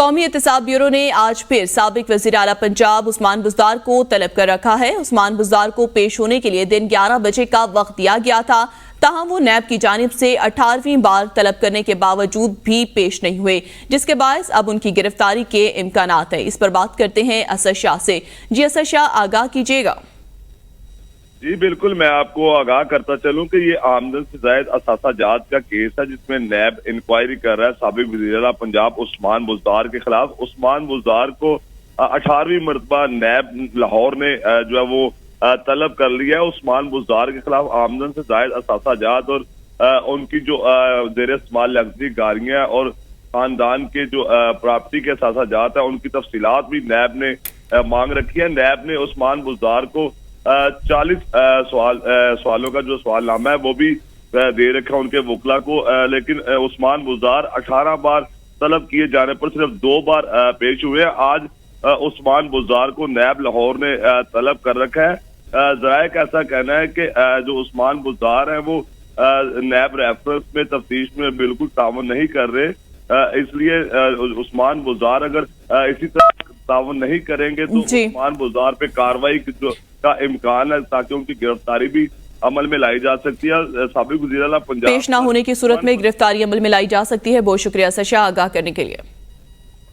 कौमी एहतसाब ब्यूरो ने आज फिर साबिक वज़ीर आला पंजाब उस्मान बुज़दार को तलब कर रखा है। उस्मान बुज़दार को पेश होने के लिए दिन 11 बजे का वक्त दिया गया था, ताहम वो नैब की जानिब से 18वीं बार तलब करने के बावजूद भी पेश नहीं हुए, जिसके बायस अब उनकी गिरफ्तारी के इम्कानात है। इस पर बात करते हैं असद शाह से। जी असद शाह, आगाह कीजिएगा। जी बिल्कुल, मैं आपको आगाह करता चलूं कि ये आमदन से जायद असासाजात का केस है, जिसमें नैब इंक्वायरी कर रहा है साबिक वज़ीर आला पंजाब उस्मान बुज़दार के खिलाफ। उस्मान बुज़दार को 18वीं मरतबा नैब लाहौर ने जो है वो तलब कर लिया है। उस्मान बुज़दार के खिलाफ आमदन से जायद असासाजात और उनकी जो ज़ेर इस्तेमाल लगती गाड़ियां और खानदान के जो प्रॉपर्टी के असासाजात है, उनकी तफसीलात भी नैब ने मांग रखी है। नैब ने उस्मान बुज़दार को 40 सवालों का जो सवालनामा है वो भी दे रखा उनके वकला को, लेकिन उस्मान बुज़दार 18 बार तलब किए जाने पर सिर्फ 2 बार पेश हुए। आज उस्मान बुज़दार को नैब लाहौर ने तलब कर रखा है। ज़राए का ऐसा कहना है कि जो उस्मान बुज़दार है वो नैब रेफरेंस में तफ्तीश में बिल्कुल ताउन नहीं कर रहे, इसलिए उस्मान बुज़दार अगर इसी तरह ताउन नहीं करेंगे तो उस्मान बुज़दार पे कार्रवाई का इम्कान है, ताकि उनकी गिरफ्तारी भी अमल में लाई जा सकती है। साबिक वज़ीर आला पंजाब पेश न होने की सूरत में गिरफ्तारी अमल में लाई जा सकती है। बहुत शुक्रिया असद शाह आगाह करने के लिए।